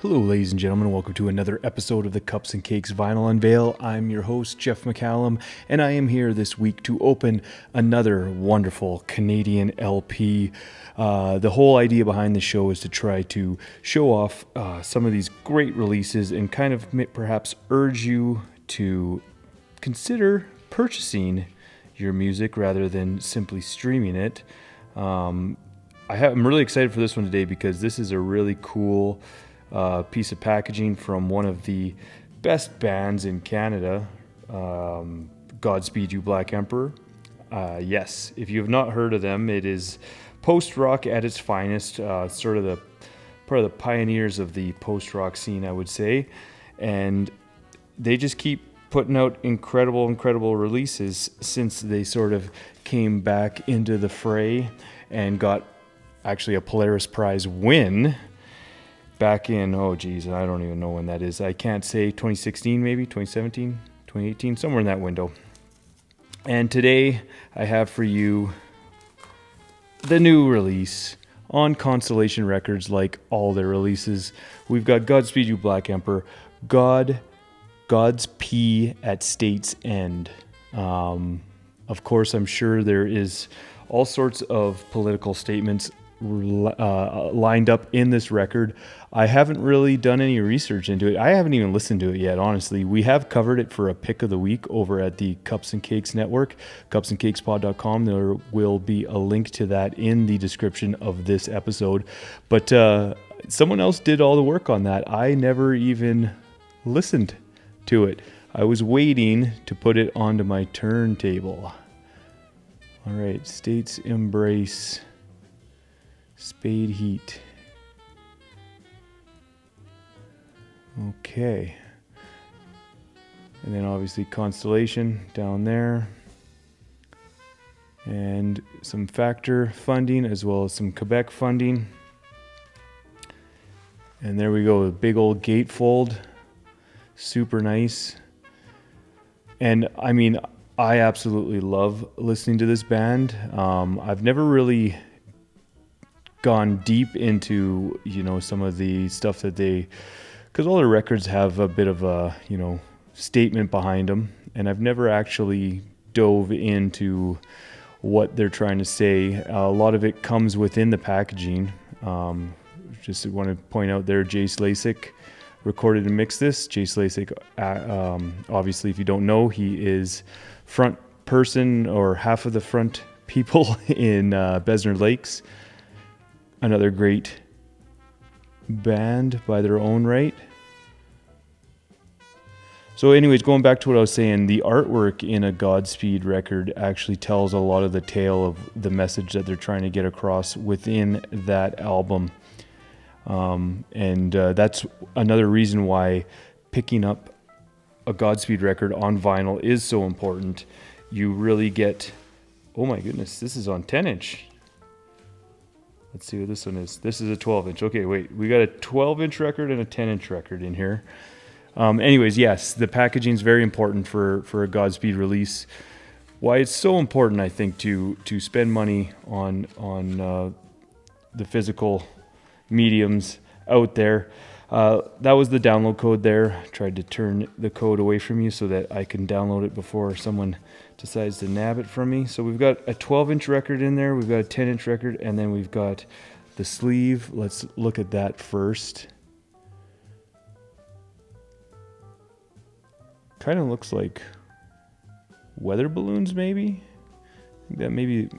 Hello, ladies and gentlemen. Welcome to another episode of the Cups and Cakes Vinyl Unveil. I'm your host, Jeff McCallum, and I am here this week to open another wonderful Canadian LP. The whole idea behind the show is to try to show off some of these great releases and kind of perhaps urge you to consider purchasing your music rather than simply streaming it. I'm really excited for this one today because this is a really cool piece of packaging from one of the best bands in Canada, Godspeed You, Black Emperor. Yes, if you have not heard of them, it is post-rock at its finest, sort of the part of the pioneers of the post-rock scene, I would say. And they just keep putting out incredible releases since they sort of came back into the fray and got actually a Polaris Prize win back in, I don't even know when that is. I can't say, 2016 maybe, 2017, 2018, somewhere in that window. And today I have for you the new release on Constellation Records. Like all their releases, we've got Godspeed You, Black Emperor, God's P at State's End. Of course, I'm sure there is all sorts of political statements lined up in this record. I haven't really done any research into it. I haven't even listened to it yet, honestly. We have covered it for a pick of the week over at the Cups and Cakes Network, cupsandcakespod.com. There will be a link to that in the description of this episode. But someone else did all the work on that. I never even listened to it. I was waiting to put it onto my turntable. All right, States Embrace, Spade Heat. Okay. And then obviously Constellation down there. And some Factor funding as well as some Quebec funding. And there we go, the big old gatefold. Super nice. And I mean, I absolutely love listening to this band. I've never really gone deep into, some of the stuff that because all their records have a bit of a, statement behind them. And I've never actually dove into what they're trying to say. A lot of it comes within the packaging. Just want to point out there, Jace Lasik recorded and mixed this. Jace Lasik, obviously, if you don't know, he is front person or half of the front people in Besner Lakes. Another great band by their own right. So anyways, going back to what I was saying, the artwork in a Godspeed record actually tells a lot of the tale of the message that they're trying to get across within that album. And that's another reason why picking up a Godspeed record on vinyl is so important. You really get, oh my goodness, this is on 10-inch. Let's see what this one is. This is a 12-inch. Okay, wait, we got a 12-inch record and a 10-inch record in here. Anyways, yes, the packaging is very important for a Godspeed release. Why it's so important, I think, to spend money on the physical mediums out there. That was the download code there. I tried to turn the code away from you so that I can download it before someone decides to nab it from me. So we've got a 12-inch record in there, we've got a 10-inch record, and then we've got the sleeve. Let's look at that first. Kind of looks like weather balloons, maybe. I think that maybe,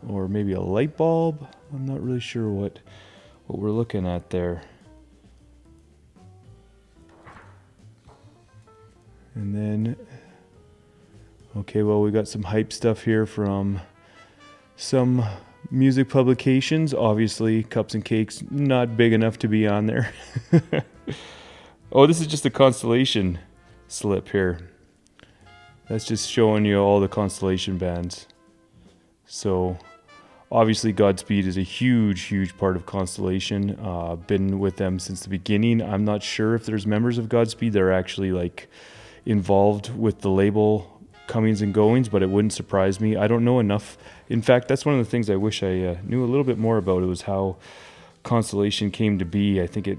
or maybe a light bulb. I'm not really sure what we're looking at there. And then, okay, well, we got some hype stuff here from some music publications. Obviously, Cups and Cakes, not big enough to be on there. Oh, this is just a Constellation slip here. That's just showing you all the Constellation bands. So obviously Godspeed is a huge part of Constellation. Been with them since the beginning. I'm not sure if there's members of Godspeed that are actually involved with the label comings and goings, but it wouldn't surprise me. I don't know enough. In fact, that's one of the things I wish I knew a little bit more about. It was how Constellation came to be. I think it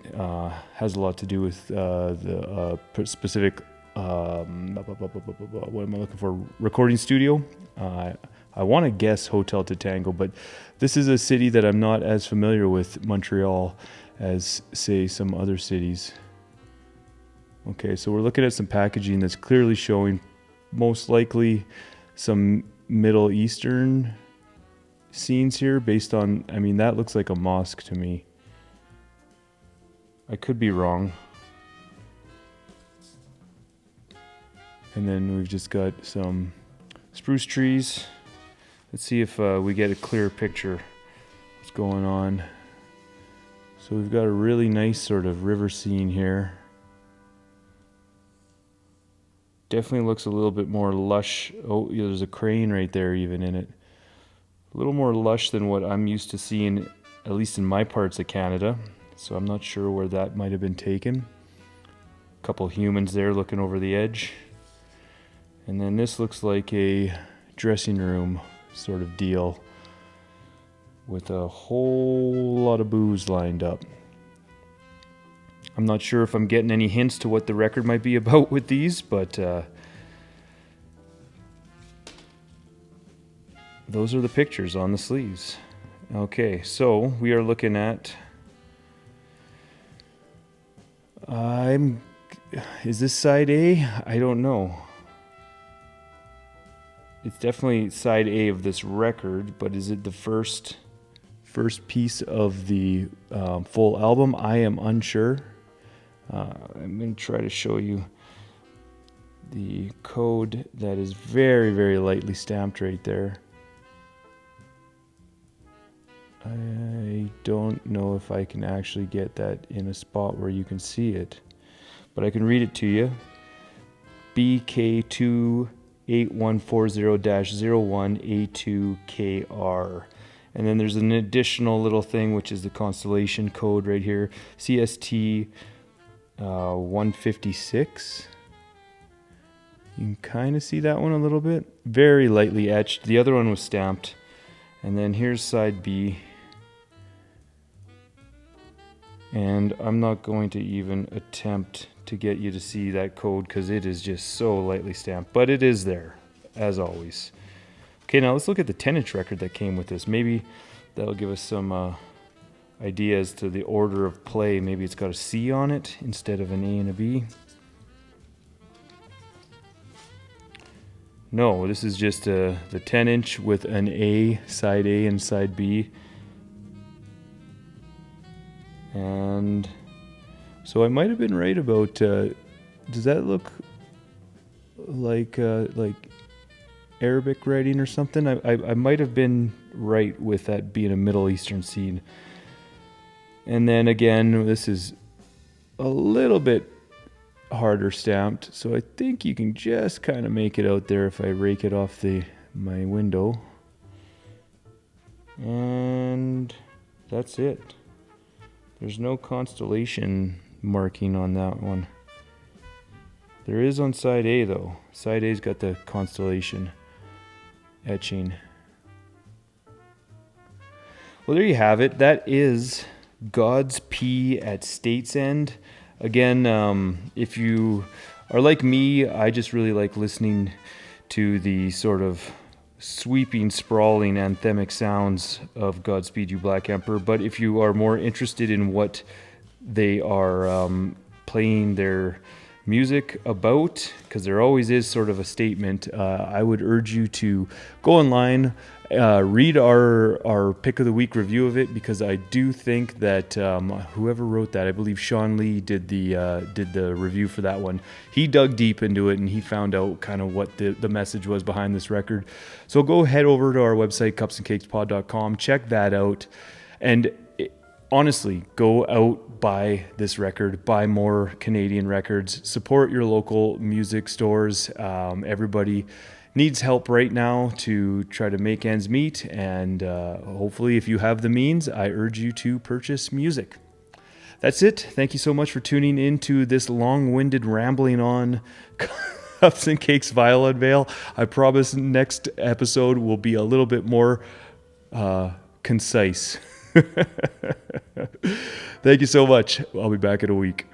has a lot to do with the specific, what am I looking for? Recording studio. I want to guess Hotel Tatango, but this is a city that I'm not as familiar with, Montreal, as, say, some other cities. Okay, so we're looking at some packaging that's clearly showing most likely some Middle Eastern scenes here based on, I mean, that looks like a mosque to me. I could be wrong. And then we've just got some spruce trees. Let's see if we get a clearer picture of what's going on. So we've got a really nice sort of river scene here. Definitely looks a little bit more lush. Oh, yeah, there's a crane right there even in it. A little more lush than what I'm used to seeing, at least in my parts of Canada. So I'm not sure where that might have been taken. A couple humans there looking over the edge. And then this looks like a dressing room sort of deal with a whole lot of booze lined up. I'm not sure if I'm getting any hints to what the record might be about with these, but those are the pictures on the sleeves. Okay, so we are looking at... Is this side A? I don't know. It's definitely side A of this record, but is it the first piece of the full album? I am unsure. I'm going to try to show you the code that is very, very lightly stamped right there. I don't know if I can actually get that in a spot where you can see it, but I can read it to you. BK28140-01A2KR. And then there's an additional little thing, which is the Constellation code right here. CST 156. You can kind of see that one a little bit. Very lightly etched. The other one was stamped. And then here's side B. And I'm not going to even attempt to get you to see that code because it is just so lightly stamped. But it is there, as always. Okay, now let's look at the 10-inch record that came with this. Maybe that'll give us some idea as to the order of play. Maybe it's got a C on it instead of an A and a B. No, this is just the 10-inch with an A, side A and side B. And so I might have been right about, does that look like Arabic writing or something? I might have been right with that being a Middle Eastern scene. And then again, this is a little bit harder stamped, so I think you can just kind of make it out there if I rake it off my window. And that's it. There's no Constellation marking on that one. There is on side A though. Side A's got the Constellation etching. Well, there you have it. That is Godspeed at States End. Again, if you are like me, I just really like listening to the sort of sweeping, sprawling, anthemic sounds of Godspeed You, Black Emperor. But if you are more interested in what they are playing their music about, because there always is sort of a statement, I would urge you to go online, read our pick of the week review of it, because I do think that whoever wrote that, I believe Sean Lee did the review for that one. He dug deep into it and he found out kind of what the message was behind this record. So go head over to our website, cupsandcakespod.com, check that out, and honestly, go out, buy this record, buy more Canadian records, support your local music stores. Everybody needs help right now to try to make ends meet, and hopefully if you have the means, I urge you to purchase music. That's it. Thank you so much for tuning into this long-winded rambling on Cups and Cakes Vinyl Unveil. I promise next episode will be a little bit more concise. Thank you so much. I'll be back in a week.